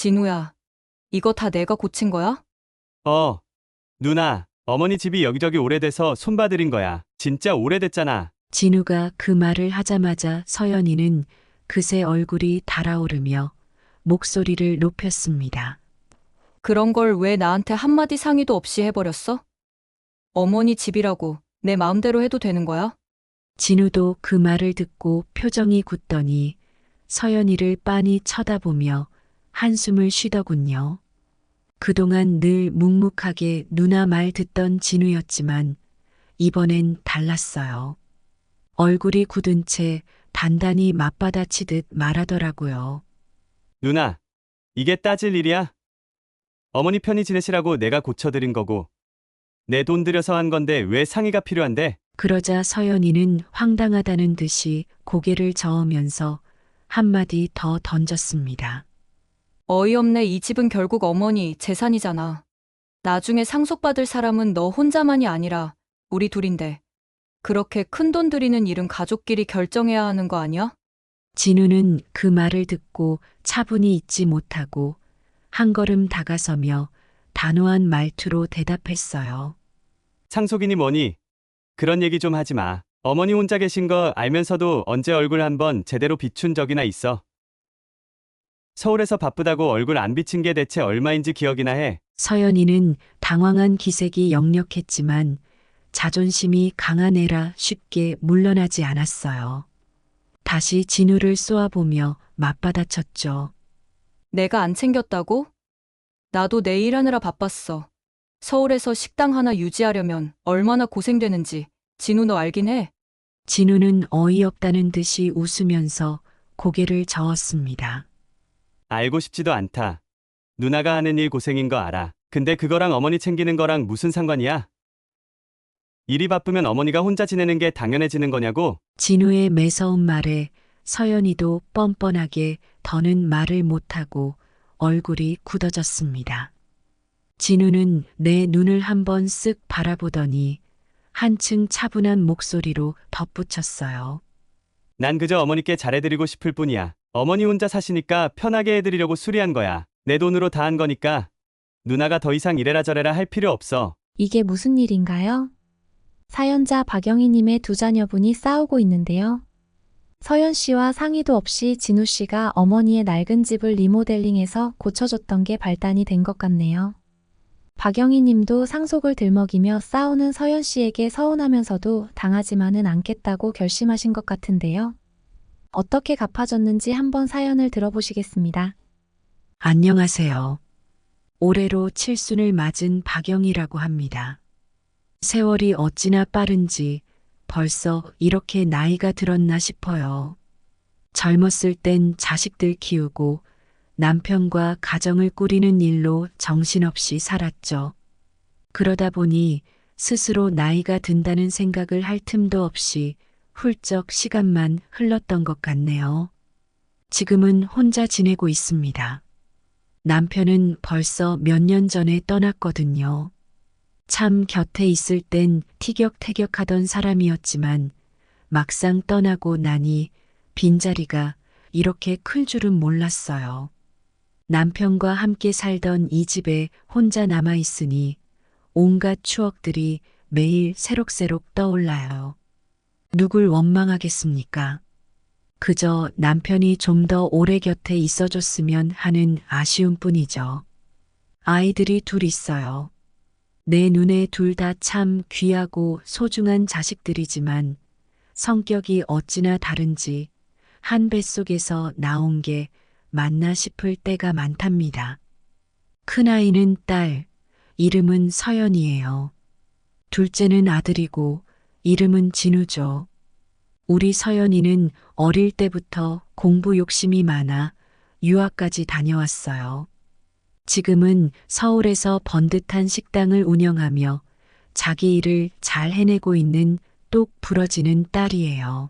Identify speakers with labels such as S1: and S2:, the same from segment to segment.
S1: 진우야, 이거 다 내가 고친 거야?
S2: 어, 누나, 어머니 집이 여기저기 오래돼서 손봐드린 거야. 진짜 오래됐잖아.
S3: 진우가 그 말을 하자마자 서연이는 그새 얼굴이 달아오르며 목소리를 높였습니다.
S1: 그런 걸 왜 나한테 한마디 상의도 없이 해버렸어? 어머니 집이라고 내 마음대로 해도 되는 거야?
S3: 진우도 그 말을 듣고 표정이 굳더니 서연이를 빤히 쳐다보며 한숨을 쉬더군요. 그동안 늘 묵묵하게 누나 말 듣던 진우였지만 이번엔 달랐어요. 얼굴이 굳은 채 단단히 맞받아치듯 말하더라고요.
S2: 누나, 이게 따질 일이야? 어머니 편히 지내시라고 내가 고쳐드린 거고, 내 돈 들여서 한 건데 왜 상의가 필요한데?
S3: 그러자 서연이는 황당하다는 듯이 고개를 저으면서 한마디 더 던졌습니다.
S1: 어이없네. 이 집은 결국 어머니 재산이잖아. 나중에 상속받을 사람은 너 혼자만이 아니라 우리 둘인데. 그렇게 큰돈 들이는 일은 가족끼리 결정해야 하는 거 아니야?
S3: 진우는 그 말을 듣고 차분히 잊지 못하고 한 걸음 다가서며 단호한 말투로 대답했어요.
S2: 상속이니 뭐니? 그런 얘기 좀 하지 마. 어머니 혼자 계신 거 알면서도 언제 얼굴 한번 제대로 비춘 적이나 있어? 서울에서 바쁘다고 얼굴 안 비친 게 대체 얼마인지 기억이나 해.
S3: 서연이는 당황한 기색이 역력했지만 자존심이 강한 애라 쉽게 물러나지 않았어요. 다시 진우를 쏘아보며 맞받아쳤죠.
S1: 내가 안 챙겼다고? 나도 내 일하느라 바빴어. 서울에서 식당 하나 유지하려면 얼마나 고생되는지 진우 너 알긴 해.
S3: 진우는 어이없다는 듯이 웃으면서 고개를 저었습니다.
S2: 알고 싶지도 않다. 누나가 하는 일 고생인 거 알아. 근데 그거랑 어머니 챙기는 거랑 무슨 상관이야? 일이 바쁘면 어머니가 혼자 지내는 게 당연해지는 거냐고?
S3: 진우의 매서운 말에 서연이도 뻔뻔하게 더는 말을 못하고 얼굴이 굳어졌습니다. 진우는 내 눈을 한번 쓱 바라보더니 한층 차분한 목소리로 덧붙였어요.
S2: 난 그저 어머니께 잘해드리고 싶을 뿐이야. 어머니 혼자 사시니까 편하게 해드리려고 수리한 거야. 내 돈으로 다 한 거니까 누나가 더 이상 이래라 저래라 할 필요 없어.
S4: 이게 무슨 일인가요? 사연자 박영희님의 두 자녀분이 싸우고 있는데요. 서연 씨와 상의도 없이 진우 씨가 어머니의 낡은 집을 리모델링해서 고쳐줬던 게 발단이 된 것 같네요. 박영희 님도 상속을 들먹이며 싸우는 서연 씨에게 서운하면서도 당하지만은 않겠다고 결심하신 것 같은데요. 어떻게 갚아줬는지 한번 사연을 들어보시겠습니다.
S3: 안녕하세요. 올해로 칠순을 맞은 박영이라고 합니다. 세월이 어찌나 빠른지 벌써 이렇게 나이가 들었나 싶어요. 젊었을 땐 자식들 키우고 남편과 가정을 꾸리는 일로 정신없이 살았죠. 그러다 보니 스스로 나이가 든다는 생각을 할 틈도 없이 훌쩍 시간만 흘렀던 것 같네요. 지금은 혼자 지내고 있습니다. 남편은 벌써 몇 년 전에 떠났거든요. 참 곁에 있을 땐 티격태격하던 사람이었지만 막상 떠나고 나니 빈자리가 이렇게 클 줄은 몰랐어요. 남편과 함께 살던 이 집에 혼자 남아있으니 온갖 추억들이 매일 새록새록 떠올라요. 누굴 원망하겠습니까? 그저 남편이 좀 더 오래 곁에 있어줬으면 하는 아쉬움 뿐이죠. 아이들이 둘 있어요. 내 눈에 둘 다 참 귀하고 소중한 자식들이지만 성격이 어찌나 다른지 한 뱃속에서 나온 게 맞나 싶을 때가 많답니다. 큰아이는 딸, 이름은 서연이에요. 둘째는 아들이고 이름은 진우죠. 우리 서연이는 어릴 때부터 공부 욕심이 많아 유학까지 다녀왔어요. 지금은 서울에서 번듯한 식당을 운영하며 자기 일을 잘 해내고 있는 똑 부러지는 딸이에요.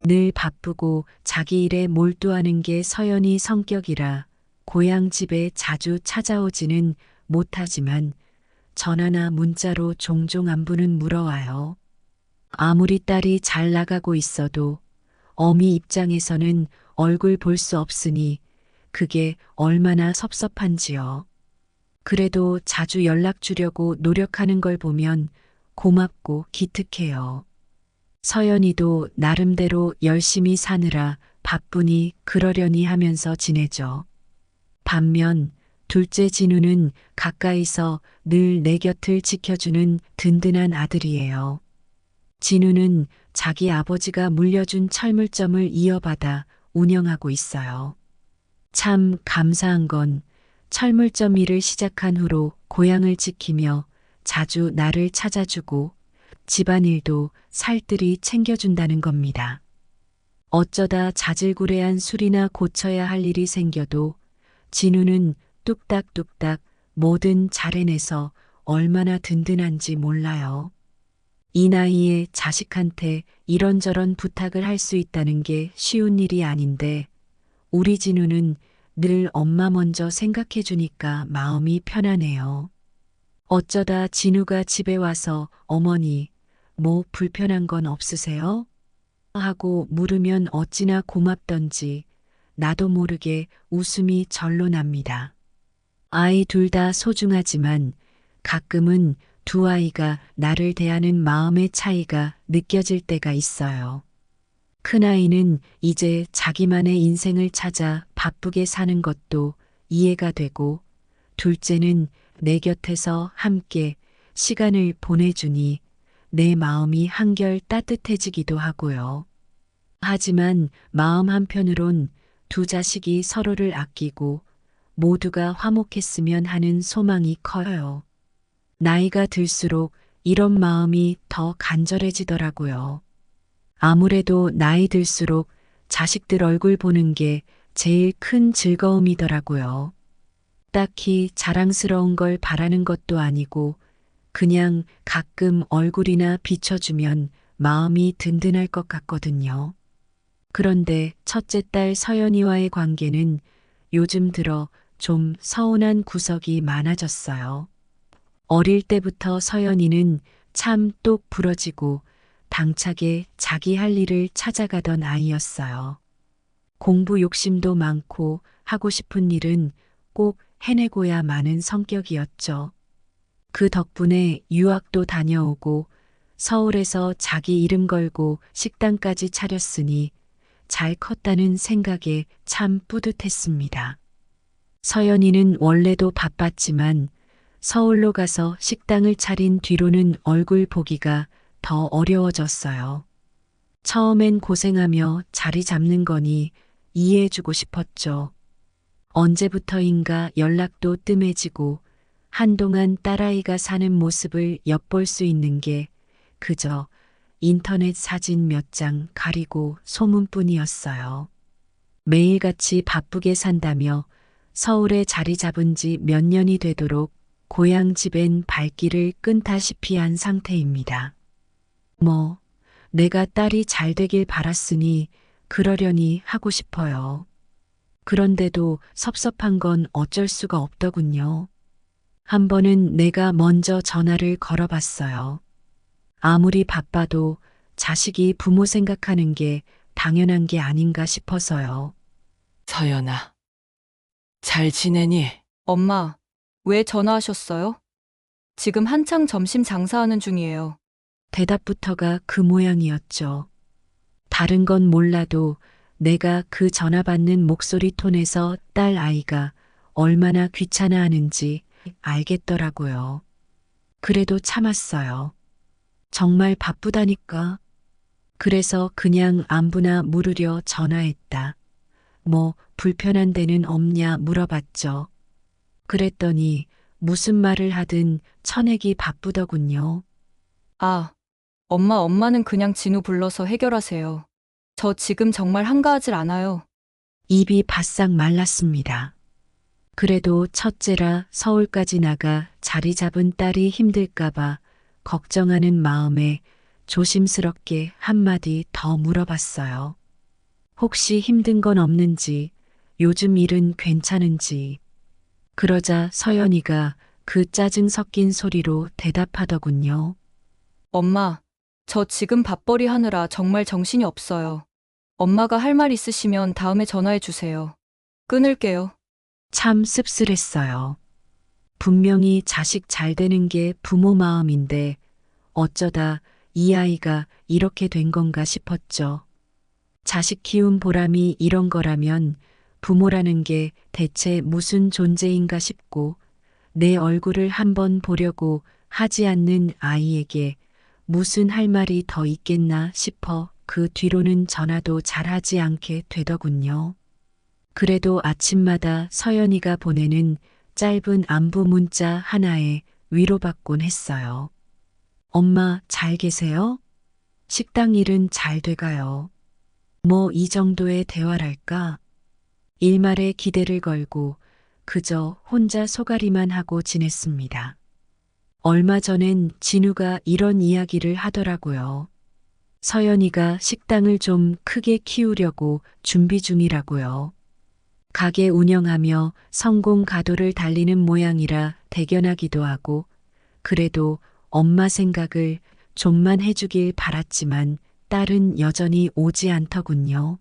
S3: 늘 바쁘고 자기 일에 몰두하는 게 서연이 성격이라 고향 집에 자주 찾아오지는 못하지만 전화나 문자로 종종 안부는 물어와요. 아무리 딸이 잘 나가고 있어도 어미 입장에서는 얼굴 볼 수 없으니 그게 얼마나 섭섭한지요. 그래도 자주 연락 주려고 노력하는 걸 보면 고맙고 기특해요. 서연이도 나름대로 열심히 사느라 바쁘니 그러려니 하면서 지내죠. 반면 둘째 진우는 가까이서 늘 내 곁을 지켜주는 든든한 아들이에요. 진우는 자기 아버지가 물려준 철물점을 이어받아 운영하고 있어요. 참 감사한 건 철물점 일을 시작한 후로 고향을 지키며 자주 나를 찾아주고 집안일도 살뜰히 챙겨준다는 겁니다. 어쩌다 자질구레한 술이나 고쳐야 할 일이 생겨도 진우는 뚝딱뚝딱 뭐든 잘 해내서 얼마나 든든한지 몰라요. 이 나이에 자식한테 이런저런 부탁을 할 수 있다는 게 쉬운 일이 아닌데 우리 진우는 늘 엄마 먼저 생각해 주니까 마음이 편하네요. 어쩌다 진우가 집에 와서 어머니, 뭐 불편한 건 없으세요? 하고 물으면 어찌나 고맙던지 나도 모르게 웃음이 절로 납니다. 아이 둘 다 소중하지만 가끔은 두 아이가 나를 대하는 마음의 차이가 느껴질 때가 있어요. 큰아이는 이제 자기만의 인생을 찾아 바쁘게 사는 것도 이해가 되고 둘째는 내 곁에서 함께 시간을 보내주니 내 마음이 한결 따뜻해지기도 하고요. 하지만 마음 한편으론 두 자식이 서로를 아끼고 모두가 화목했으면 하는 소망이 커요. 나이가 들수록 이런 마음이 더 간절해지더라고요. 아무래도 나이 들수록 자식들 얼굴 보는 게 제일 큰 즐거움이더라고요. 딱히 자랑스러운 걸 바라는 것도 아니고 그냥 가끔 얼굴이나 비춰주면 마음이 든든할 것 같거든요. 그런데 첫째 딸 서연이와의 관계는 요즘 들어 좀 서운한 구석이 많아졌어요. 어릴 때부터 서연이는 참 똑 부러지고 당차게 자기 할 일을 찾아가던 아이였어요. 공부 욕심도 많고 하고 싶은 일은 꼭 해내고야 마는 성격이었죠. 그 덕분에 유학도 다녀오고 서울에서 자기 이름 걸고 식당까지 차렸으니 잘 컸다는 생각에 참 뿌듯했습니다. 서연이는 원래도 바빴지만 서울로 가서 식당을 차린 뒤로는 얼굴 보기가 더 어려워졌어요. 처음엔 고생하며 자리 잡는 거니 이해해주고 싶었죠. 언제부터인가 연락도 뜸해지고 한동안 딸아이가 사는 모습을 엿볼 수 있는 게 그저 인터넷 사진 몇 장 가리고 소문뿐이었어요. 매일같이 바쁘게 산다며 서울에 자리 잡은 지 몇 년이 되도록 고향 집엔 발길을 끈다시피 한 상태입니다. 뭐, 내가 딸이 잘 되길 바랐으니 그러려니 하고 싶어요. 그런데도 섭섭한 건 어쩔 수가 없더군요. 한 번은 내가 먼저 전화를 걸어봤어요. 아무리 바빠도 자식이 부모 생각하는 게 당연한 게 아닌가 싶어서요.
S5: 서연아, 잘 지내니?
S1: 엄마, 왜 전화하셨어요? 지금 한창 점심 장사하는 중이에요.
S3: 대답부터가 그 모양이었죠. 다른 건 몰라도 내가 그 전화 받는 목소리 톤에서 딸 아이가 얼마나 귀찮아하는지 알겠더라고요. 그래도 참았어요. 정말 바쁘다니까. 그래서 그냥 안부나 물으려 전화했다. 뭐 불편한 데는 없냐 물어봤죠. 그랬더니 무슨 말을 하든 쳐내기 바쁘더군요.
S1: 아, 엄마는 그냥 진우 불러서 해결하세요. 저 지금 정말 한가하질 않아요.
S3: 입이 바싹 말랐습니다. 그래도 첫째라 서울까지 나가 자리 잡은 딸이 힘들까봐 걱정하는 마음에 조심스럽게 한마디 더 물어봤어요. 혹시 힘든 건 없는지, 요즘 일은 괜찮은지. 그러자 서연이가 그 짜증 섞인 소리로 대답하더군요.
S1: 엄마, 저 지금 밥벌이 하느라 정말 정신이 없어요. 엄마가 할 말 있으시면 다음에 전화해 주세요. 끊을게요.
S3: 참 씁쓸했어요. 분명히 자식 잘 되는 게 부모 마음인데 어쩌다 이 아이가 이렇게 된 건가 싶었죠. 자식 키운 보람이 이런 거라면 부모라는 게 대체 무슨 존재인가 싶고 내 얼굴을 한번 보려고 하지 않는 아이에게 무슨 할 말이 더 있겠나 싶어 그 뒤로는 전화도 잘하지 않게 되더군요. 그래도 아침마다 서연이가 보내는 짧은 안부 문자 하나에 위로받곤 했어요. 엄마 잘 계세요? 식당 일은 잘 돼가요. 뭐 이 정도의 대화랄까? 일말의 기대를 걸고 그저 혼자 소가리만 하고 지냈습니다. 얼마 전엔 진우가 이런 이야기를 하더라고요. 서연이가 식당을 좀 크게 키우려고 준비 중이라고요. 가게 운영하며 성공 가도를 달리는 모양이라 대견하기도 하고 그래도 엄마 생각을 좀만 해주길 바랐지만 딸은 여전히 오지 않더군요.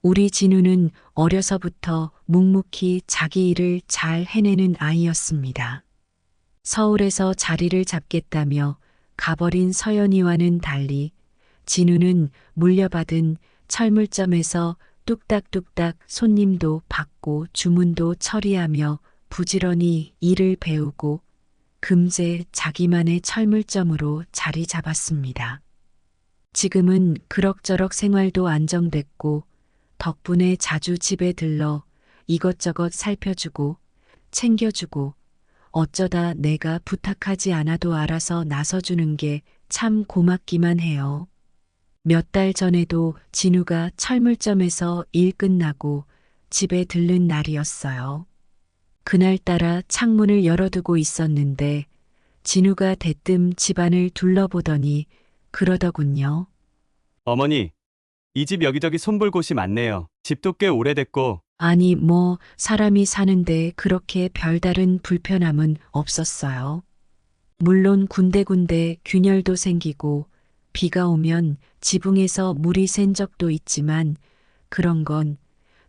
S3: 우리 진우는 어려서부터 묵묵히 자기 일을 잘 해내는 아이였습니다. 서울에서 자리를 잡겠다며 가버린 서연이와는 달리 진우는 물려받은 철물점에서 뚝딱뚝딱 손님도 받고 주문도 처리하며 부지런히 일을 배우고 금세 자기만의 철물점으로 자리 잡았습니다. 지금은 그럭저럭 생활도 안정됐고 덕분에 자주 집에 들러 이것저것 살펴주고 챙겨주고 어쩌다 내가 부탁하지 않아도 알아서 나서주는 게 참 고맙기만 해요. 몇 달 전에도 진우가 철물점에서 일 끝나고 집에 들른 날이었어요. 그날따라 창문을 열어두고 있었는데 진우가 대뜸 집안을 둘러보더니 그러더군요.
S2: 어머니, 이 집 여기저기 손볼 곳이 많네요. 집도 꽤 오래됐고.
S3: 아니 뭐 사람이 사는데 그렇게 별다른 불편함은 없었어요. 물론 군데군데 균열도 생기고 비가 오면 지붕에서 물이 샌 적도 있지만 그런 건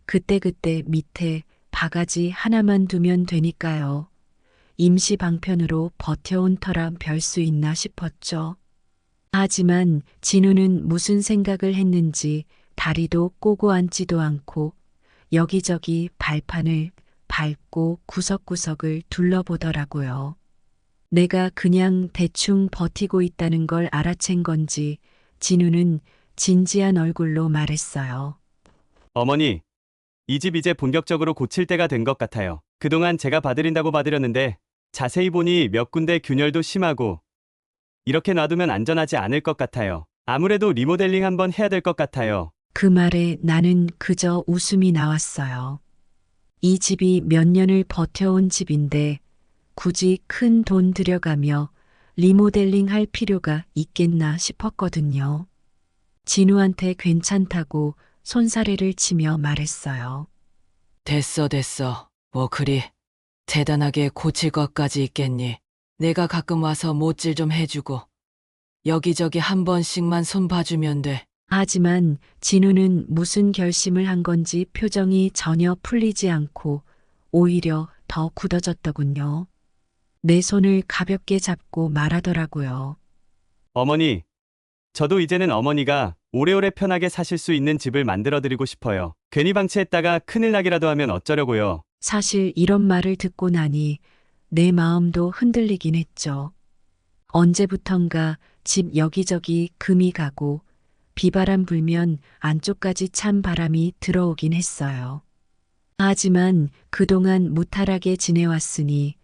S3: 그때그때 밑에 바가지 하나만 두면 되니까요. 임시 방편으로 버텨온 터라 별 수 있나 싶었죠. 하지만 진우는 무슨 생각을 했는지 다리도 꼬고 앉지도 않고 여기저기 발판을 밟고 구석구석을 둘러보더라고요. 내가 그냥 대충 버티고 있다는 걸 알아챈 건지 진우는 진지한 얼굴로 말했어요.
S2: 어머니, 이 집 이제 본격적으로 고칠 때가 된 것 같아요. 그동안 제가 봐드린다고 봐드렸는데 자세히 보니 몇 군데 균열도 심하고 이렇게 놔두면 안전하지 않을 것 같아요. 아무래도 리모델링 한번 해야 될 것 같아요.
S3: 그 말에 나는 그저 웃음이 나왔어요. 이 집이 몇 년을 버텨온 집인데 굳이 큰 돈 들여가며 리모델링 할 필요가 있겠나 싶었거든요. 진우한테 괜찮다고 손사래를 치며 말했어요.
S5: 됐어. 뭐 그리 대단하게 고칠 것까지 있겠니? 내가 가끔 와서 못질 좀 해주고 여기저기 한 번씩만 손 봐주면 돼.
S3: 하지만 진우는 무슨 결심을 한 건지 표정이 전혀 풀리지 않고 오히려 더 굳어졌더군요. 내 손을 가볍게 잡고 말하더라고요.
S2: 어머니, 저도 이제는 어머니가 오래오래 편하게 사실 수 있는 집을 만들어드리고 싶어요. 괜히 방치했다가 큰일 나기라도 하면 어쩌려고요.
S3: 사실 이런 말을 듣고 나니 내 마음도 흔들리긴 했죠. 언제부턴가 집 여기저기 금이 가고 비바람 불면 안쪽까지 찬 바람이 들어오긴 했어요. 하지만 그동안 무탈하게 지내왔으니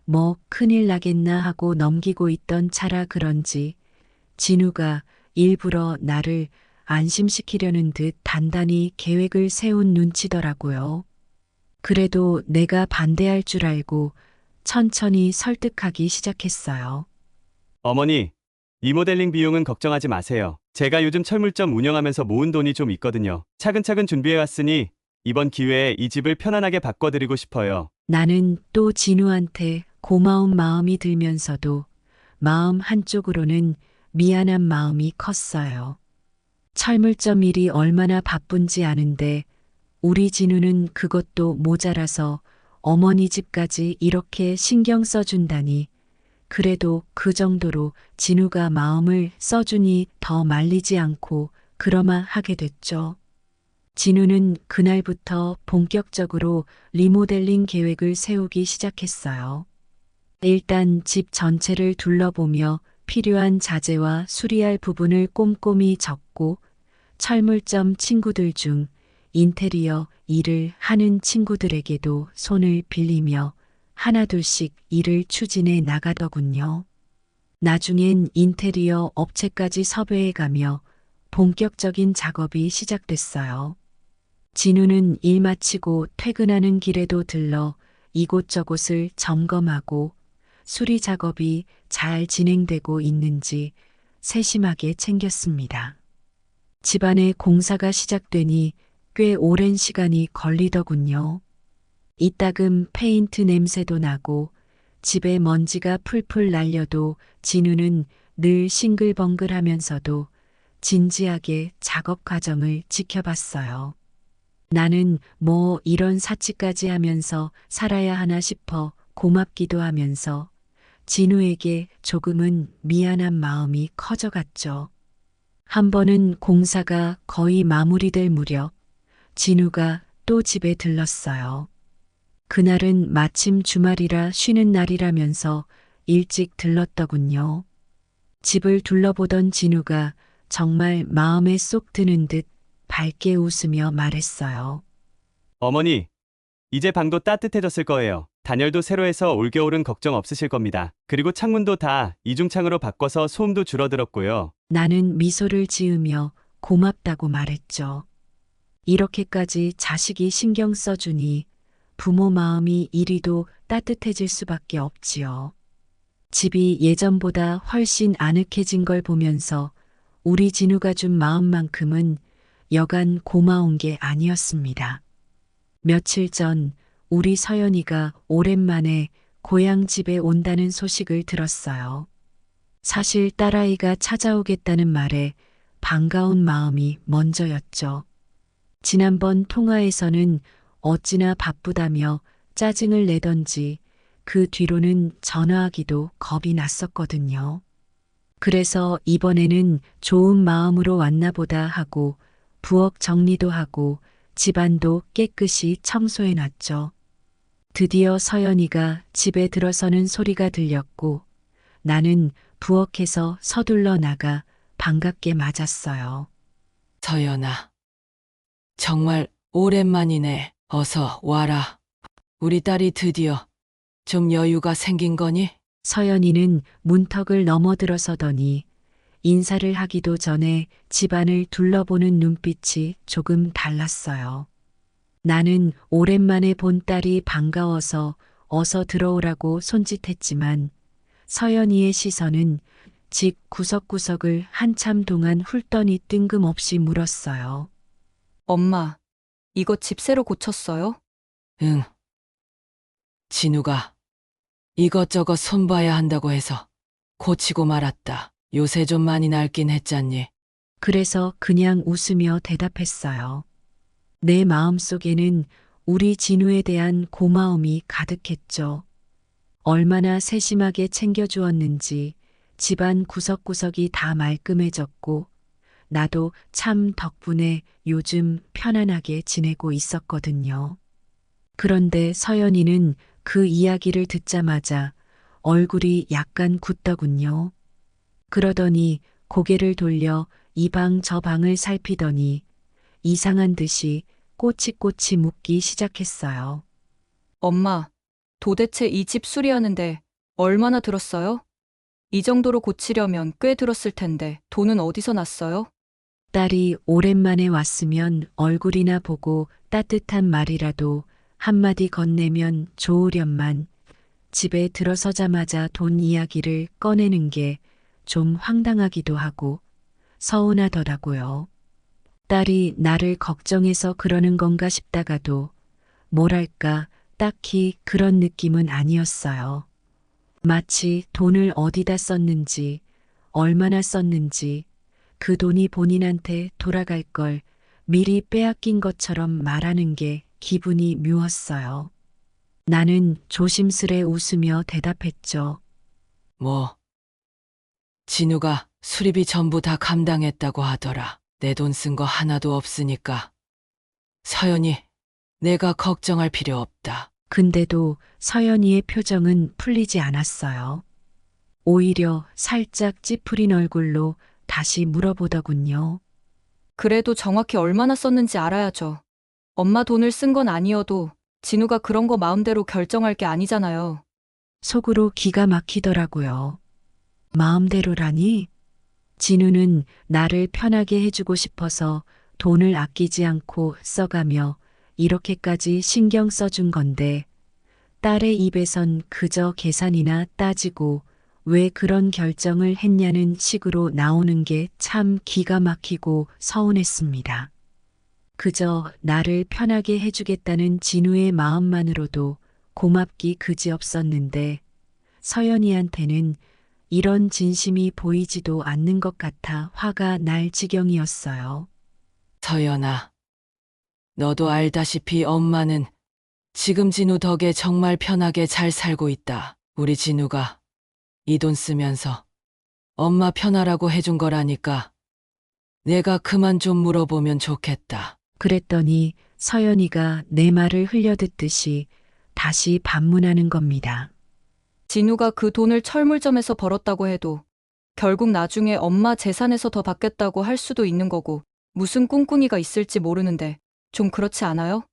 S3: 뭐 큰일 나겠나 하고 넘기고 있던 차라 그런지 진우가 일부러 나를 안심시키려는 듯 단단히 계획을 세운 눈치더라고요. 그래도 내가 반대할 줄 알고 천천히 설득하기 시작했어요.
S2: 어머니, 리모델링 비용은 걱정하지 마세요. 제가 요즘 철물점 운영하면서 모은 돈이 좀 있거든요. 차근차근 준비해왔으니 이번 기회에 이 집을 편안하게 바꿔드리고 싶어요.
S3: 나는 또 진우한테 고마운 마음이 들면서도 마음 한쪽으로는 미안한 마음이 컸어요. 철물점 일이 얼마나 바쁜지 아는데 우리 진우는 그것도 모자라서 어머니 집까지 이렇게 신경 써준다니. 그래도 그 정도로 진우가 마음을 써주니 더 말리지 않고 그러마 하게 됐죠. 진우는 그날부터 본격적으로 리모델링 계획을 세우기 시작했어요. 일단 집 전체를 둘러보며 필요한 자재와 수리할 부분을 꼼꼼히 적고 철물점 친구들 중 인테리어 일을 하는 친구들에게도 손을 빌리며 하나둘씩 일을 추진해 나가더군요. 나중엔 인테리어 업체까지 섭외해 가며 본격적인 작업이 시작됐어요. 진우는 일 마치고 퇴근하는 길에도 들러 이곳저곳을 점검하고 수리 작업이 잘 진행되고 있는지 세심하게 챙겼습니다. 집안에 공사가 시작되니 꽤 오랜 시간이 걸리더군요. 이따금 페인트 냄새도 나고 집에 먼지가 풀풀 날려도 진우는 늘 싱글벙글하면서도 진지하게 작업 과정을 지켜봤어요. 나는 뭐 이런 사치까지 하면서 살아야 하나 싶어 고맙기도 하면서 진우에게 조금은 미안한 마음이 커져갔죠. 한 번은 공사가 거의 마무리될 무렵 진우가 또 집에 들렀어요. 그날은 마침 주말이라 쉬는 날이라면서 일찍 들렀더군요. 집을 둘러보던 진우가 정말 마음에 쏙 드는 듯 밝게 웃으며 말했어요.
S2: 어머니, 이제 방도 따뜻해졌을 거예요. 단열도 새로 해서 올겨울은 걱정 없으실 겁니다. 그리고 창문도 다 이중창으로 바꿔서 소음도 줄어들었고요.
S3: 나는 미소를 지으며 고맙다고 말했죠. 이렇게까지 자식이 신경 써주니 부모 마음이 이리도 따뜻해질 수밖에 없지요. 집이 예전보다 훨씬 아늑해진 걸 보면서 우리 진우가 준 마음만큼은 여간 고마운 게 아니었습니다. 며칠 전 우리 서연이가 오랜만에 고향 집에 온다는 소식을 들었어요. 사실 딸아이가 찾아오겠다는 말에 반가운 마음이 먼저였죠. 지난번 통화에서는 어찌나 바쁘다며 짜증을 내던지 그 뒤로는 전화하기도 겁이 났었거든요. 그래서 이번에는 좋은 마음으로 왔나 보다 하고 부엌 정리도 하고 집안도 깨끗이 청소해 놨죠. 드디어 서연이가 집에 들어서는 소리가 들렸고 나는 부엌에서 서둘러 나가 반갑게 맞았어요.
S5: 서연아, 정말 오랜만이네. 어서 와라. 우리 딸이 드디어 좀 여유가 생긴 거니?
S3: 서연이는 문턱을 넘어들어서더니 인사를 하기도 전에 집안을 둘러보는 눈빛이 조금 달랐어요. 나는 오랜만에 본 딸이 반가워서 어서 들어오라고 손짓했지만 서연이의 시선은 집 구석구석을 한참 동안 훑더니 뜬금없이 물었어요.
S1: 엄마, 이거 집 새로 고쳤어요?
S5: 응. 진우가 이것저것 손봐야 한다고 해서 고치고 말았다. 요새 좀 많이 낡긴 했잖니.
S3: 그래서 그냥 웃으며 대답했어요. 내 마음속에는 우리 진우에 대한 고마움이 가득했죠. 얼마나 세심하게 챙겨주었는지 집안 구석구석이 다 말끔해졌고 나도 참 덕분에 요즘 편안하게 지내고 있었거든요. 그런데 서연이는 그 이야기를 듣자마자 얼굴이 약간 굳더군요. 그러더니 고개를 돌려 이 방 저 방을 살피더니 이상한 듯이 꼬치꼬치 묻기 시작했어요.
S1: 엄마, 도대체 이 집 수리하는데 얼마나 들었어요? 이 정도로 고치려면 꽤 들었을 텐데 돈은 어디서 났어요?
S3: 딸이 오랜만에 왔으면 얼굴이나 보고 따뜻한 말이라도 한마디 건네면 좋으련만 집에 들어서자마자 돈 이야기를 꺼내는 게 좀 황당하기도 하고 서운하더라고요. 딸이 나를 걱정해서 그러는 건가 싶다가도 뭐랄까 딱히 그런 느낌은 아니었어요. 마치 돈을 어디다 썼는지 얼마나 썼는지 그 돈이 본인한테 돌아갈 걸 미리 빼앗긴 것처럼 말하는 게 기분이 묘했어요. 나는 조심스레 웃으며 대답했죠.
S5: 뭐, 진우가 수리비 전부 다 감당했다고 하더라. 내 돈 쓴 거 하나도 없으니까. 서연이, 내가 걱정할 필요 없다.
S3: 근데도 서연이의 표정은 풀리지 않았어요. 오히려 살짝 찌푸린 얼굴로 다시 물어보더군요.
S1: 그래도 정확히 얼마나 썼는지 알아야죠. 엄마 돈을 쓴 건 아니어도 진우가 그런 거 마음대로 결정할 게 아니잖아요.
S3: 속으로 기가 막히더라고요. 마음대로라니? 진우는 나를 편하게 해주고 싶어서 돈을 아끼지 않고 써가며 이렇게까지 신경 써준 건데, 딸의 입에선 그저 계산이나 따지고 왜 그런 결정을 했냐는 식으로 나오는 게 참 기가 막히고 서운했습니다. 그저 나를 편하게 해주겠다는 진우의 마음만으로도 고맙기 그지없었는데, 서연이한테는 이런 진심이 보이지도 않는 것 같아 화가 날 지경이었어요.
S5: 서연아, 너도 알다시피 엄마는 지금 진우 덕에 정말 편하게 잘 살고 있다. 우리 진우가 이 돈 쓰면서 엄마 편하라고 해준 거라니까 내가 그만 좀 물어보면 좋겠다.
S3: 그랬더니 서연이가 내 말을 흘려듣듯이 다시 반문하는 겁니다.
S1: 진우가 그 돈을 철물점에서 벌었다고 해도 결국 나중에 엄마 재산에서 더 받겠다고 할 수도 있는 거고 무슨 꿍꿍이가 있을지 모르는데 좀 그렇지 않아요?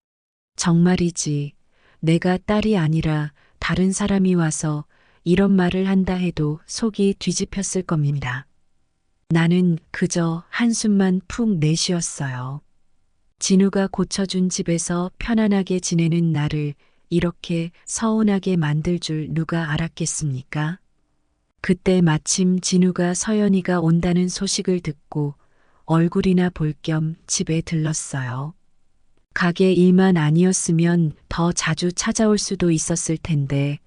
S3: 정말이지. 내가 딸이 아니라 다른 사람이 와서 이런 말을 한다 해도 속이 뒤집혔을 겁니다. 나는 그저 한숨만 푹 내쉬었어요. 진우가 고쳐준 집에서 편안하게 지내는 나를 이렇게 서운하게 만들 줄 누가 알았겠습니까? 그때 마침 진우가 서연이가 온다는 소식을 듣고 얼굴이나 볼 겸 집에 들렀어요. 가게 일만 아니었으면 더 자주 찾아올 수도 있었을 텐데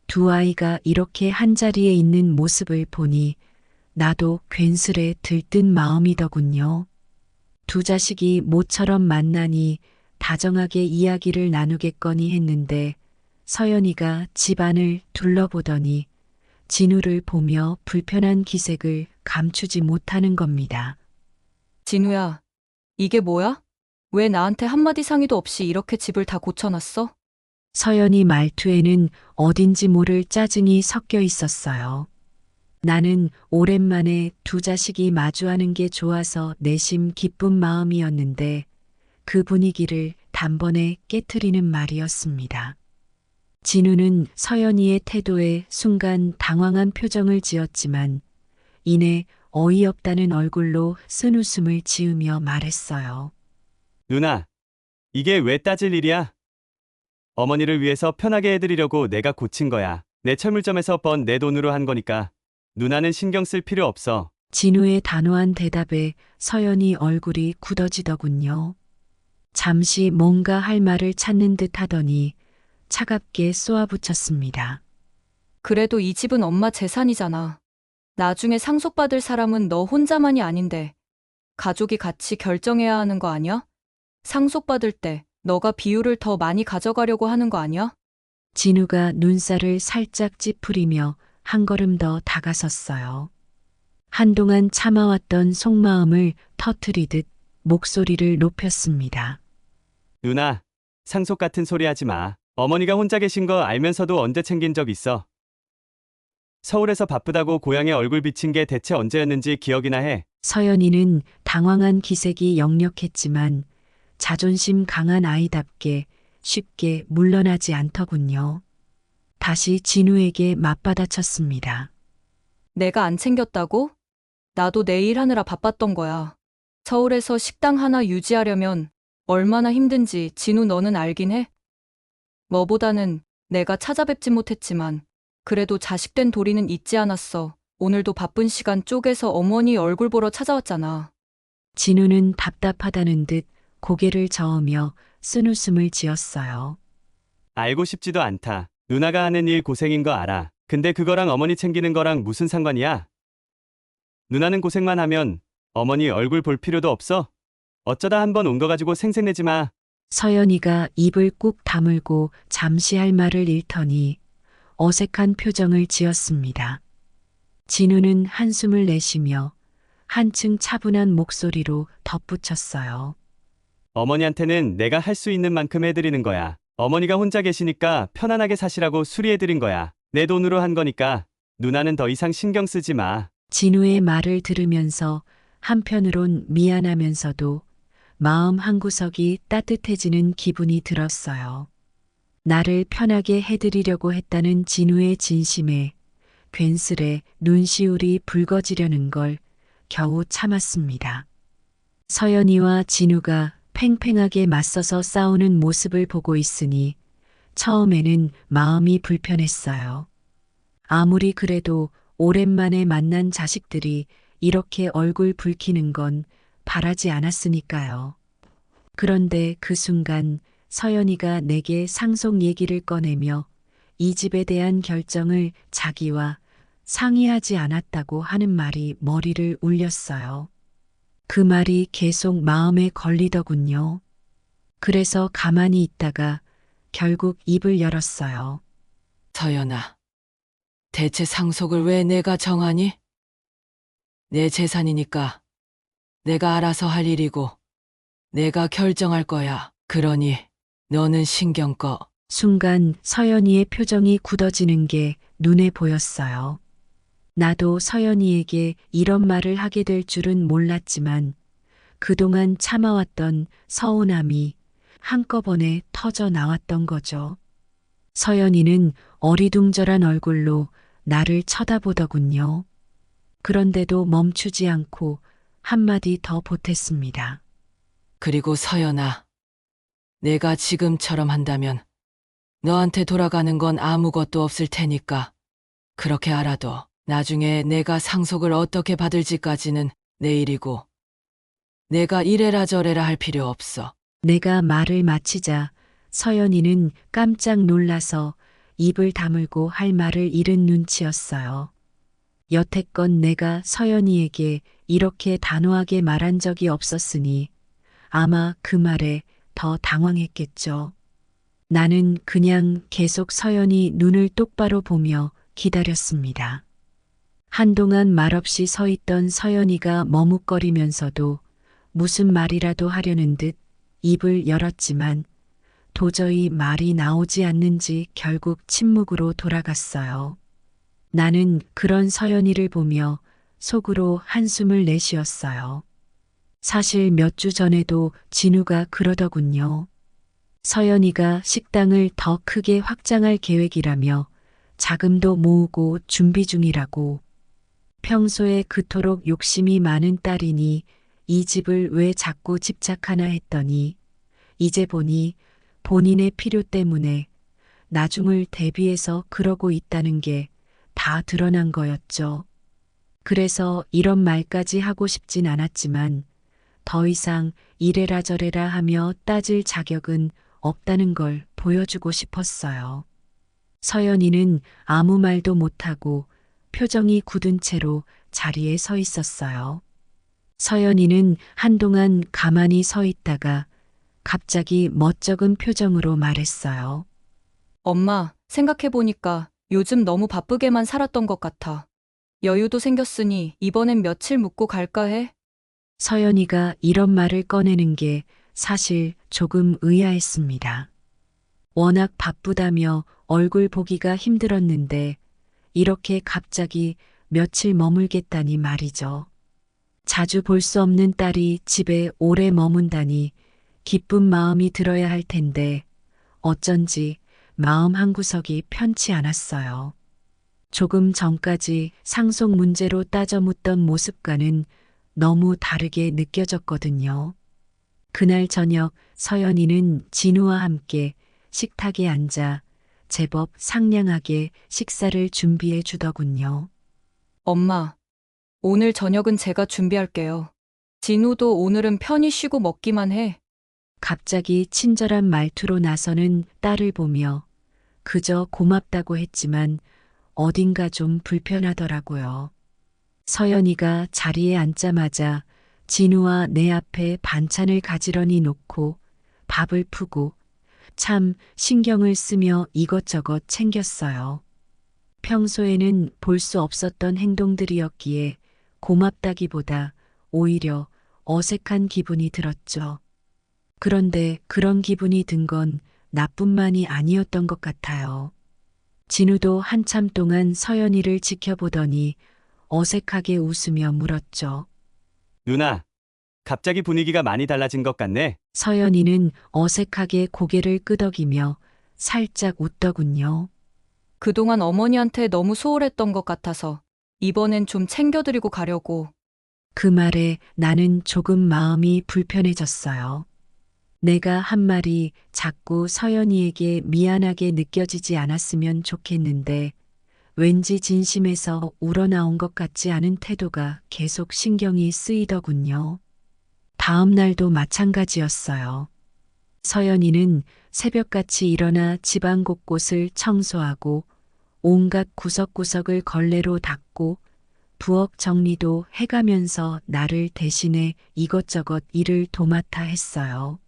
S3: 두 아이가 이렇게 한자리에 있는 모습을 보니 나도 괜스레 들뜬 마음이더군요. 두 자식이 모처럼 만나니 다정하게 이야기를 나누겠거니 했는데 서연이가 집안을 둘러보더니 진우를 보며 불편한 기색을 감추지 못하는 겁니다.
S1: 진우야, 이게 뭐야? 왜 나한테 한마디 상의도 없이 이렇게 집을 다 고쳐놨어?
S3: 서연이 말투에는 어딘지 모를 짜증이 섞여 있었어요. 나는 오랜만에 두 자식이 마주하는 게 좋아서 내심 기쁜 마음이었는데 그 분위기를 단번에 깨트리는 말이었습니다. 진우는 서연이의 태도에 순간 당황한 표정을 지었지만 이내 어이없다는 얼굴로 쓴웃음을 지으며 말했어요.
S2: 누나, 이게 왜 따질 일이야? 어머니를 위해서 편하게 해드리려고 내가 고친 거야. 내 철물점에서 번 내 돈으로 한 거니까 누나는 신경 쓸 필요 없어.
S3: 진우의 단호한 대답에 서연이 얼굴이 굳어지더군요. 잠시 뭔가 할 말을 찾는 듯 하더니 차갑게 쏘아붙였습니다.
S1: 그래도 이 집은 엄마 재산이잖아. 나중에 상속받을 사람은 너 혼자만이 아닌데 가족이 같이 결정해야 하는 거 아니야? 상속받을 때 너가 비율을 더 많이 가져가려고 하는 거 아니야?
S3: 진우가 눈살을 살짝 찌푸리며 한 걸음 더 다가섰어요. 한동안 참아왔던 속마음을 터트리듯 목소리를 높였습니다.
S2: 누나, 상속 같은 소리 하지 마. 어머니가 혼자 계신 거 알면서도 언제 챙긴 적 있어? 서울에서 바쁘다고 고향에 얼굴 비친 게 대체 언제였는지 기억이나 해.
S3: 서연이는 당황한 기색이 역력했지만 자존심 강한 아이답게 쉽게 물러나지 않더군요. 다시 진우에게 맞받아쳤습니다.
S1: 내가 안 챙겼다고? 나도 내 일 하느라 바빴던 거야. 서울에서 식당 하나 유지하려면 얼마나 힘든지 진우 너는 알긴 해? 뭐보다는 내가 찾아뵙진 못했지만 그래도 자식된 도리는 잊지 않았어. 오늘도 바쁜 시간 쪼개서 어머니 얼굴 보러 찾아왔잖아.
S3: 진우는 답답하다는 듯 고개를 저으며 쓴웃음을 지었어요.
S2: 알고 싶지도 않다. 누나가 하는 일 고생인 거 알아. 근데 그거랑 어머니 챙기는 거랑 무슨 상관이야? 누나는 고생만 하면 어머니 얼굴 볼 필요도 없어? 어쩌다 한번 온 거 가지고 생색내지 마.
S3: 서연이가 입을 꾹 다물고 잠시 할 말을 잃더니 어색한 표정을 지었습니다. 진우는 한숨을 내쉬며 한층 차분한 목소리로 덧붙였어요.
S2: 어머니한테는 내가 할 수 있는 만큼 해드리는 거야. 어머니가 혼자 계시니까 편안하게 사시라고 수리해드린 거야. 내 돈으로 한 거니까 누나는 더 이상 신경 쓰지 마.
S3: 진우의 말을 들으면서 한편으론 미안하면서도 마음 한구석이 따뜻해지는 기분이 들었어요. 나를 편하게 해드리려고 했다는 진우의 진심에 괜스레 눈시울이 붉어지려는 걸 겨우 참았습니다. 서연이와 진우가 팽팽하게 맞서서 싸우는 모습을 보고 있으니 처음에는 마음이 불편했어요. 아무리 그래도 오랜만에 만난 자식들이 이렇게 얼굴 붉히는 건 바라지 않았으니까요. 그런데 그 순간 서연이가 내게 상속 얘기를 꺼내며 이 집에 대한 결정을 자기와 상의하지 않았다고 하는 말이 머리를 울렸어요. 그 말이 계속 마음에 걸리더군요. 그래서 가만히 있다가 결국 입을 열었어요.
S5: 서연아, 대체 상속을 왜 내가 정하니? 내 재산이니까 내가 알아서 할 일이고 내가 결정할 거야. 그러니 너는 신경 꺼.
S3: 순간 서연이의 표정이 굳어지는 게 눈에 보였어요. 나도 서연이에게 이런 말을 하게 될 줄은 몰랐지만 그동안 참아왔던 서운함이 한꺼번에 터져 나왔던 거죠. 서연이는 어리둥절한 얼굴로 나를 쳐다보더군요. 그런데도 멈추지 않고 한마디 더 보탰습니다.
S5: 그리고 서연아, 내가 지금처럼 한다면 너한테 돌아가는 건 아무것도 없을 테니까 그렇게 알아둬. 나중에 내가 상속을 어떻게 받을지까지는 내 일이고 내가 이래라 저래라 할 필요 없어.
S3: 내가 말을 마치자 서연이는 깜짝 놀라서 입을 다물고 할 말을 잃은 눈치였어요. 여태껏 내가 서연이에게 이렇게 단호하게 말한 적이 없었으니 아마 그 말에 더 당황했겠죠. 나는 그냥 계속 서연이 눈을 똑바로 보며 기다렸습니다. 한동안 말없이 서 있던 서연이가 머뭇거리면서도 무슨 말이라도 하려는 듯 입을 열었지만 도저히 말이 나오지 않는지 결국 침묵으로 돌아갔어요. 나는 그런 서연이를 보며 속으로 한숨을 내쉬었어요. 사실 몇 주 전에도 진우가 그러더군요. 서연이가 식당을 더 크게 확장할 계획이라며 자금도 모으고 준비 중이라고. 평소에 그토록 욕심이 많은 딸이니 이 집을 왜 자꾸 집착하나 했더니 이제 보니 본인의 필요 때문에 나중을 대비해서 그러고 있다는 게 다 드러난 거였죠. 그래서 이런 말까지 하고 싶진 않았지만 더 이상 이래라 저래라 하며 따질 자격은 없다는 걸 보여주고 싶었어요. 서연이는 아무 말도 못하고 표정이 굳은 채로 자리에 서 있었어요. 서연이는 한동안 가만히 서 있다가 갑자기 멋쩍은 표정으로 말했어요.
S1: 엄마, 생각해보니까 요즘 너무 바쁘게만 살았던 것 같아. 여유도 생겼으니 이번엔 며칠 묵고 갈까 해?
S3: 서연이가 이런 말을 꺼내는 게 사실 조금 의아했습니다. 워낙 바쁘다며 얼굴 보기가 힘들었는데 이렇게 갑자기 며칠 머물겠다니 말이죠. 자주 볼 수 없는 딸이 집에 오래 머문다니 기쁜 마음이 들어야 할 텐데 어쩐지 마음 한구석이 편치 않았어요. 조금 전까지 상속 문제로 따져 묻던 모습과는 너무 다르게 느껴졌거든요. 그날 저녁 서연이는 진우와 함께 식탁에 앉아 제법 상냥하게 식사를 준비해 주더군요.
S1: 엄마, 오늘 저녁은 제가 준비할게요. 진우도 오늘은 편히 쉬고 먹기만 해.
S3: 갑자기 친절한 말투로 나서는 딸을 보며 그저 고맙다고 했지만 어딘가 좀 불편하더라고요. 서연이가 자리에 앉자마자 진우와 내 앞에 반찬을 가지런히 놓고 밥을 푸고 참 신경을 쓰며 이것저것 챙겼어요. 평소에는 볼 수 없었던 행동들이었기에 고맙다기보다 오히려 어색한 기분이 들었죠. 그런데 그런 기분이 든 건 나뿐만이 아니었던 것 같아요. 진우도 한참 동안 서연이를 지켜보더니 어색하게 웃으며 물었죠.
S2: 누나, 갑자기 분위기가 많이 달라진 것 같네.
S3: 서연이는 어색하게 고개를 끄덕이며 살짝 웃더군요.
S1: 그동안 어머니한테 너무 소홀했던 것 같아서 이번엔 좀 챙겨드리고 가려고.
S3: 그 말에 나는 조금 마음이 불편해졌어요. 내가 한 말이 자꾸 서연이에게 미안하게 느껴지지 않았으면 좋겠는데 왠지 진심에서 우러나온 것 같지 않은 태도가 계속 신경이 쓰이더군요. 다음 날도 마찬가지였어요. 서연이는 새벽같이 일어나 집안 곳곳을 청소하고 온갖 구석구석을 걸레로 닦고 부엌 정리도 해가면서 나를 대신해 이것저것 일을 도맡아 했어요.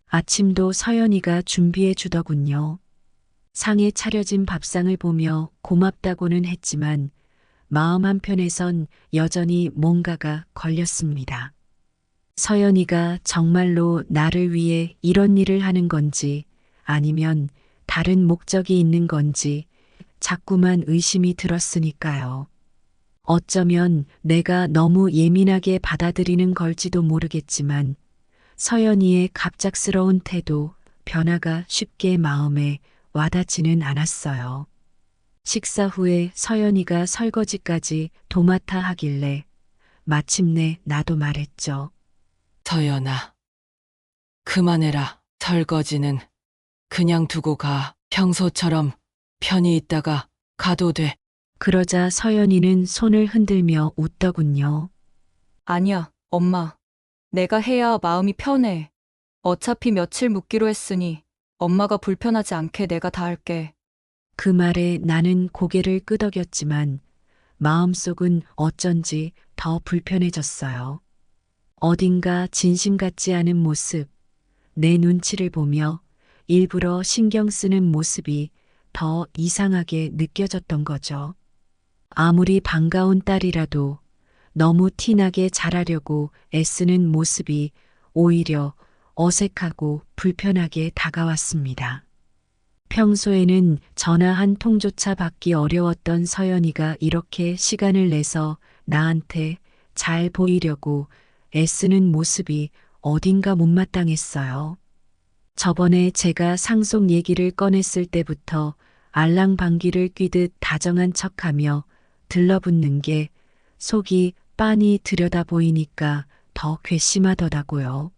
S3: 아침도 서연이가 준비해 주더군요. 상에 차려진 밥상을 보며 고맙다고는 했지만 마음 한편에선 여전히 뭔가가 걸렸습니다. 서연이가 정말로 나를 위해 이런 일을 하는 건지 아니면 다른 목적이 있는 건지 자꾸만 의심이 들었으니까요. 어쩌면 내가 너무 예민하게 받아들이는 걸지도 모르겠지만 서연이의 갑작스러운 태도, 변화가 쉽게 마음에 와닿지는 않았어요. 식사 후에 서연이가 설거지까지 도맡아 하길래 마침내 나도 말했죠.
S5: 서연아, 그만해라. 설거지는 그냥 두고 가. 평소처럼 편히 있다가 가도 돼.
S3: 그러자 서연이는 손을 흔들며 웃더군요.
S1: 아니야, 엄마. 내가 해야 마음이 편해. 어차피 며칠 묵기로 했으니 엄마가 불편하지 않게 내가 다 할게.
S3: 그 말에 나는 고개를 끄덕였지만 마음속은 어쩐지 더 불편해졌어요. 어딘가 진심 같지 않은 모습, 내 눈치를 보며 일부러 신경 쓰는 모습이 더 이상하게 느껴졌던 거죠. 아무리 반가운 딸이라도 너무 티나게 잘하려고 애쓰는 모습이 오히려 어색하고 불편하게 다가왔습니다. 평소에는 전화 한 통조차 받기 어려웠던 서연이가 이렇게 시간을 내서 나한테 잘 보이려고 애쓰는 모습이 어딘가 못마땅했어요. 저번에 제가 상속 얘기를 꺼냈을 때부터 알랑방귀를 뀌듯 다정한 척하며 들러붙는 게 속이 빤히 들여다 보이니까 더 괘씸하더라고요.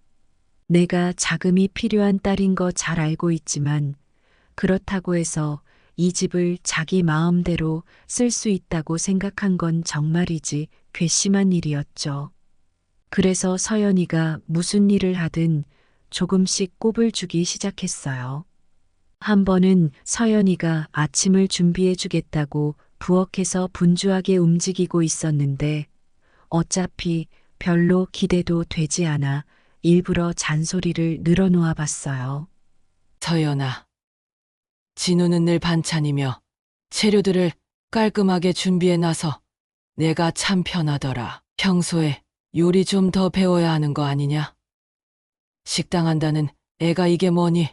S3: 내가 자금이 필요한 딸인 거 잘 알고 있지만 그렇다고 해서 이 집을 자기 마음대로 쓸 수 있다고 생각한 건 정말이지 괘씸한 일이었죠. 그래서 서연이가 무슨 일을 하든 조금씩 꼽을 주기 시작했어요. 한 번은 서연이가 아침을 준비해 주겠다고 부엌에서 분주하게 움직이고 있었는데 어차피 별로 기대도 되지 않아 일부러 잔소리를 늘어놓아 봤어요.
S5: 서연아, 진우는 늘 반찬이며 재료들을 깔끔하게 준비해놔서 내가 참 편하더라. 평소에 요리 좀 더 배워야 하는 거 아니냐? 식당 한다는 애가 이게 뭐니?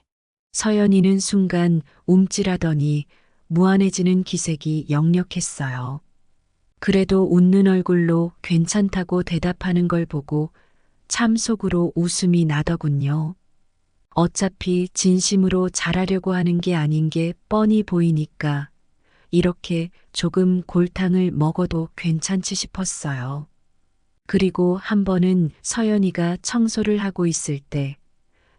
S3: 서연이는 순간 움찔하더니 무안해지는 기색이 역력했어요. 그래도 웃는 얼굴로 괜찮다고 대답하는 걸 보고 참 속으로 웃음이 나더군요. 어차피 진심으로 잘하려고 하는 게 아닌 게 뻔히 보이니까 이렇게 조금 골탕을 먹어도 괜찮지 싶었어요. 그리고 한 번은 서연이가 청소를 하고 있을 때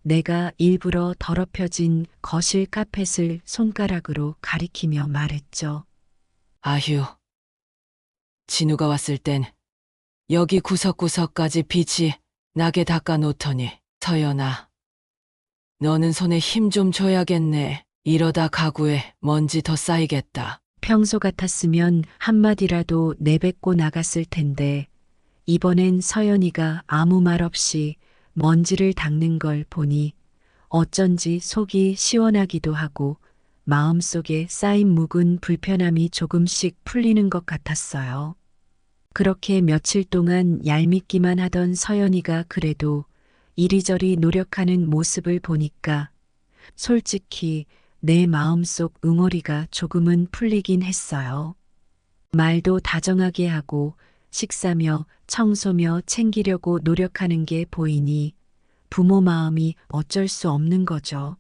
S3: 내가 일부러 더럽혀진 거실 카펫을 손가락으로 가리키며 말했죠.
S5: 아휴, 진우가 왔을 땐 여기 구석구석까지 빛이 나게 닦아놓더니 서연아, 너는 손에 힘 좀 줘야겠네. 이러다 가구에 먼지 더 쌓이겠다.
S3: 평소 같았으면 한마디라도 내뱉고 나갔을 텐데 이번엔 서연이가 아무 말 없이 먼지를 닦는 걸 보니 어쩐지 속이 시원하기도 하고 마음속에 쌓인 묵은 불편함이 조금씩 풀리는 것 같았어요. 그렇게 며칠 동안 얄밉기만 하던 서연이가 그래도 이리저리 노력하는 모습을 보니까 솔직히 내 마음속 응어리가 조금은 풀리긴 했어요. 말도 다정하게 하고 식사며 청소며 챙기려고 노력하는 게 보이니 부모 마음이 어쩔 수 없는 거죠.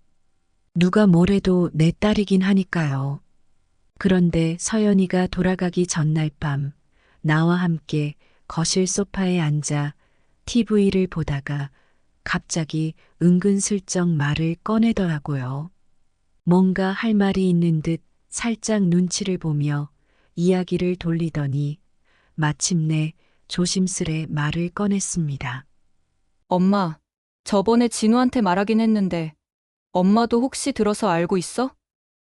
S3: 누가 뭐래도 내 딸이긴 하니까요. 그런데 서연이가 돌아가기 전날 밤 나와 함께 거실 소파에 앉아 TV를 보다가 갑자기 은근슬쩍 말을 꺼내더라고요. 뭔가 할 말이 있는 듯 살짝 눈치를 보며 이야기를 돌리더니 마침내 조심스레 말을 꺼냈습니다.
S1: 엄마, 저번에 진우한테 말하긴 했는데 엄마도 혹시 들어서 알고 있어?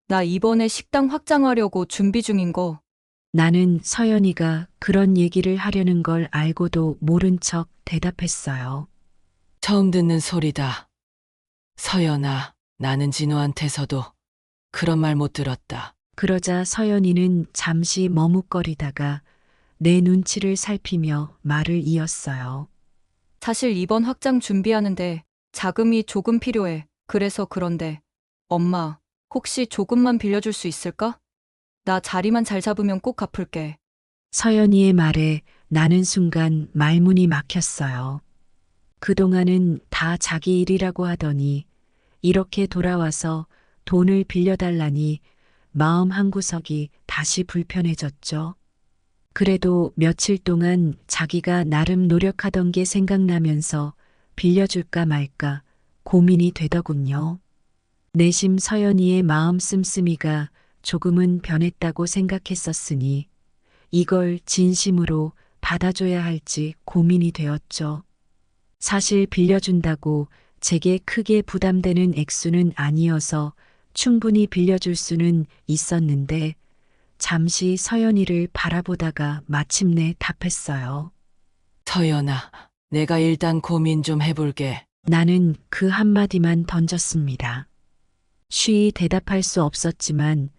S1: 나 이번에 식당 확장하려고 준비 중인 거.
S3: 나는 서연이가 그런 얘기를 하려는 걸 알고도 모른 척 대답했어요.
S5: 처음 듣는 소리다. 서연아, 나는 진우한테서도 그런 말 못 들었다.
S3: 그러자 서연이는 잠시 머뭇거리다가 내 눈치를 살피며 말을 이었어요.
S1: 사실 이번 확장 준비하는데 자금이 조금 필요해. 그래서 그런데 엄마, 혹시 조금만 빌려줄 수 있을까? 나 자리만 잘 잡으면 꼭 갚을게.
S3: 서연이의 말에 나는 순간 말문이 막혔어요. 그동안은 다 자기 일이라고 하더니 이렇게 돌아와서 돈을 빌려달라니 마음 한구석이 다시 불편해졌죠. 그래도 며칠 동안 자기가 나름 노력하던 게 생각나면서 빌려줄까 말까 고민이 되더군요. 내심 서연이의 마음 씀씀이가 조금은 변했다고 생각했었으니 이걸 진심으로 받아줘야 할지 고민이 되었죠. 사실 빌려준다고 제게 크게 부담되는 액수는 아니어서 충분히 빌려줄 수는 있었는데 잠시 서연이를 바라보다가 마침내 답했어요.
S5: 서연아, 내가 일단 고민 좀 해볼게.
S3: 나는 그 한마디만 던졌습니다. 쉬이 대답할 수 없었지만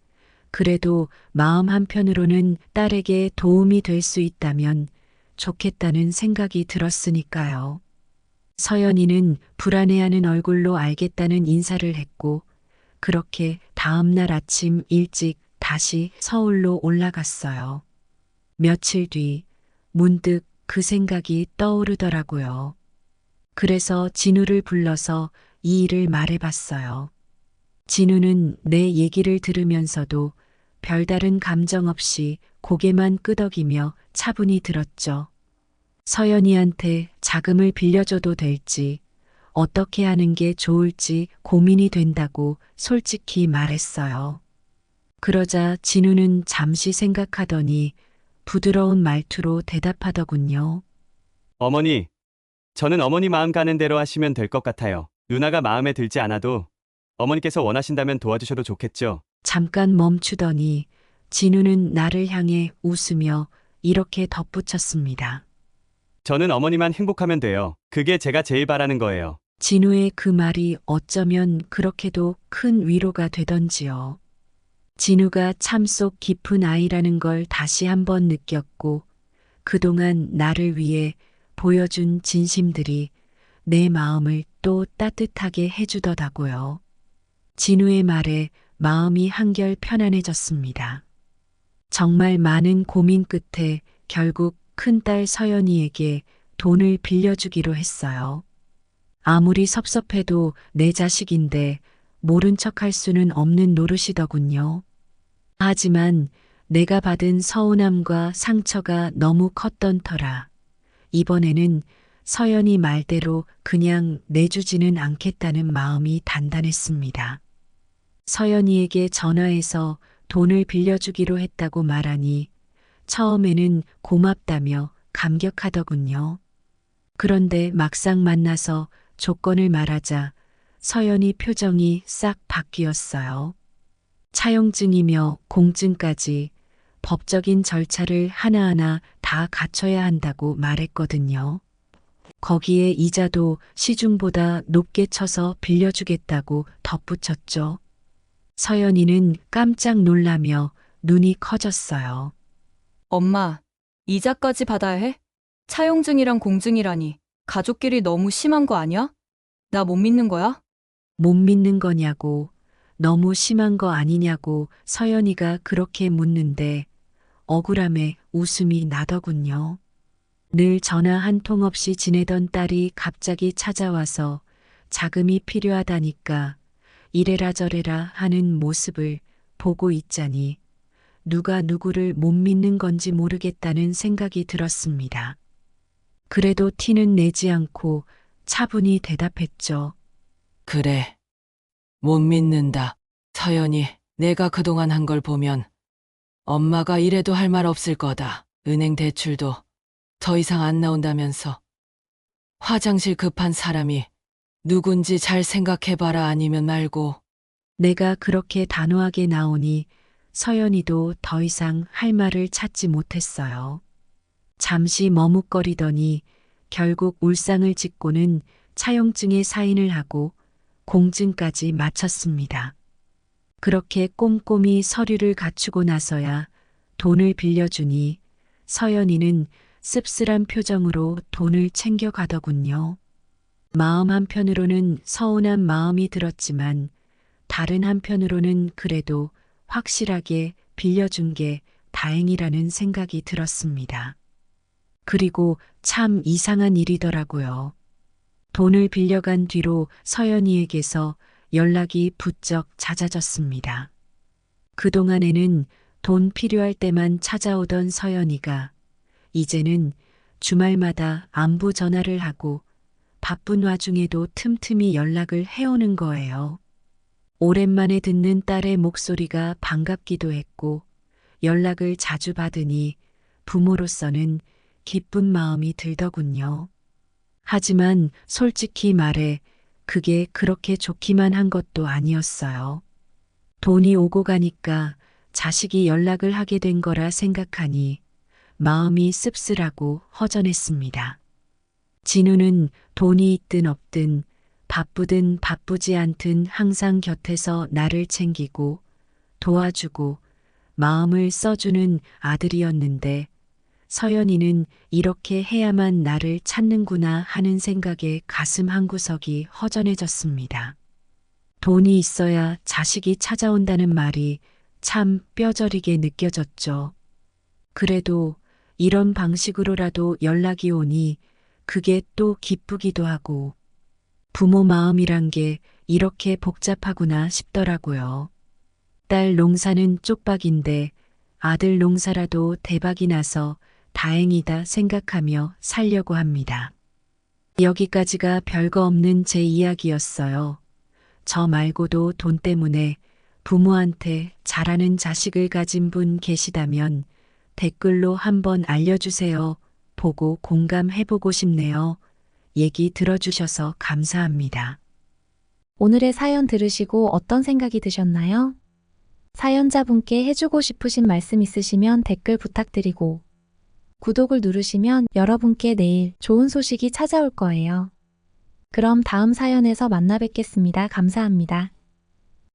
S3: 그래도 마음 한편으로는 딸에게 도움이 될 수 있다면 좋겠다는 생각이 들었으니까요. 서연이는 불안해하는 얼굴로 알겠다는 인사를 했고 그렇게 다음날 아침 일찍 다시 서울로 올라갔어요. 며칠 뒤 문득 그 생각이 떠오르더라고요. 그래서 진우를 불러서 이 일을 말해봤어요. 진우는 내 얘기를 들으면서도 별다른 감정 없이 고개만 끄덕이며 차분히 들었죠. 서연이한테 자금을 빌려줘도 될지 어떻게 하는 게 좋을지 고민이 된다고 솔직히 말했어요. 그러자 진우는 잠시 생각하더니 부드러운 말투로 대답하더군요.
S2: 어머니, 저는 어머니 마음 가는 대로 하시면 될 것 같아요. 누나가 마음에 들지 않아도 어머니께서 원하신다면 도와주셔도 좋겠죠.
S3: 잠깐 멈추더니 진우는 나를 향해 웃으며 이렇게 덧붙였습니다.
S2: 저는 어머니만 행복하면 돼요. 그게 제가 제일 바라는 거예요.
S3: 진우의 그 말이 어쩌면 그렇게도 큰 위로가 되던지요. 진우가 참속 깊은 아이라는 걸 다시 한번 느꼈고 그동안 나를 위해 보여준 진심들이 내 마음을 또 따뜻하게 해주더라고요. 진우의 말에 마음이 한결 편안해졌습니다. 정말 많은 고민 끝에 결국 큰딸 서연이에게 돈을 빌려주기로 했어요. 아무리 섭섭해도 내 자식인데 모른 척할 수는 없는 노릇이더군요. 하지만 내가 받은 서운함과 상처가 너무 컸던 터라 이번에는 서연이 말대로 그냥 내주지는 않겠다는 마음이 단단했습니다. 서연이에게 전화해서 돈을 빌려주기로 했다고 말하니 처음에는 고맙다며 감격하더군요. 그런데 막상 만나서 조건을 말하자 서연이 표정이 싹 바뀌었어요. 차용증이며 공증까지 법적인 절차를 하나하나 다 갖춰야 한다고 말했거든요. 거기에 이자도 시중보다 높게 쳐서 빌려주겠다고 덧붙였죠. 서연이는 깜짝 놀라며 눈이 커졌어요.
S1: 엄마, 이자까지 받아야 해? 차용증이랑 공증이라니. 가족끼리 너무 심한 거 아니야? 나 못 믿는 거야?
S3: 못 믿는 거냐고, 너무 심한 거 아니냐고 서연이가 그렇게 묻는데 억울함에 웃음이 나더군요. 늘 전화 한 통 없이 지내던 딸이 갑자기 찾아와서 자금이 필요하다니까 이래라 저래라 하는 모습을 보고 있자니 누가 누구를 못 믿는 건지 모르겠다는 생각이 들었습니다. 그래도 티는 내지 않고 차분히 대답했죠.
S5: 그래. 못 믿는다. 서연이, 내가 그동안 한 걸 보면 엄마가 이래도 할 말 없을 거다. 은행 대출도 더 이상 안 나온다면서. 화장실 급한 사람이 누군지 잘 생각해봐라. 아니면 말고.
S3: 내가 그렇게 단호하게 나오니 서연이도 더 이상 할 말을 찾지 못했어요. 잠시 머뭇거리더니 결국 울상을 짓고는 차용증에 사인을 하고 공증까지 마쳤습니다. 그렇게 꼼꼼히 서류를 갖추고 나서야 돈을 빌려주니 서연이는 씁쓸한 표정으로 돈을 챙겨가더군요. 마음 한편으로는 서운한 마음이 들었지만 다른 한편으로는 그래도 확실하게 빌려준 게 다행이라는 생각이 들었습니다. 그리고 참 이상한 일이더라고요. 돈을 빌려간 뒤로 서연이에게서 연락이 부쩍 잦아졌습니다. 그동안에는 돈 필요할 때만 찾아오던 서연이가 이제는 주말마다 안부 전화를 하고 바쁜 와중에도 틈틈이 연락을 해오는 거예요. 오랜만에 듣는 딸의 목소리가 반갑기도 했고 연락을 자주 받으니 부모로서는 기쁜 마음이 들더군요. 하지만 솔직히 말해 그게 그렇게 좋기만 한 것도 아니었어요. 돈이 오고 가니까 자식이 연락을 하게 된 거라 생각하니 마음이 씁쓸하고 허전했습니다. 진우는 돈이 있든 없든 바쁘든 바쁘지 않든 항상 곁에서 나를 챙기고 도와주고 마음을 써주는 아들이었는데 서연이는 이렇게 해야만 나를 찾는구나 하는 생각에 가슴 한구석이 허전해졌습니다. 돈이 있어야 자식이 찾아온다는 말이 참 뼈저리게 느껴졌죠. 그래도 이런 방식으로라도 연락이 오니 그게 또 기쁘기도 하고 부모 마음이란 게 이렇게 복잡하구나 싶더라고요. 딸 농사는 쪽박인데 아들 농사라도 대박이 나서 다행이다 생각하며 살려고 합니다. 여기까지가 별거 없는 제 이야기였어요. 저 말고도 돈 때문에 부모한테 잘하는 자식을 가진 분 계시다면 댓글로 한번 알려주세요. 보고 공감해보고 싶네요. 얘기 들어주셔서 감사합니다.
S4: 오늘의 사연 들으시고 어떤 생각이 드셨나요? 사연자분께 해주고 싶으신 말씀 있으시면 댓글 부탁드리고 구독을 누르시면 여러분께 내일 좋은 소식이 찾아올 거예요. 그럼 다음 사연에서 만나 뵙겠습니다. 감사합니다.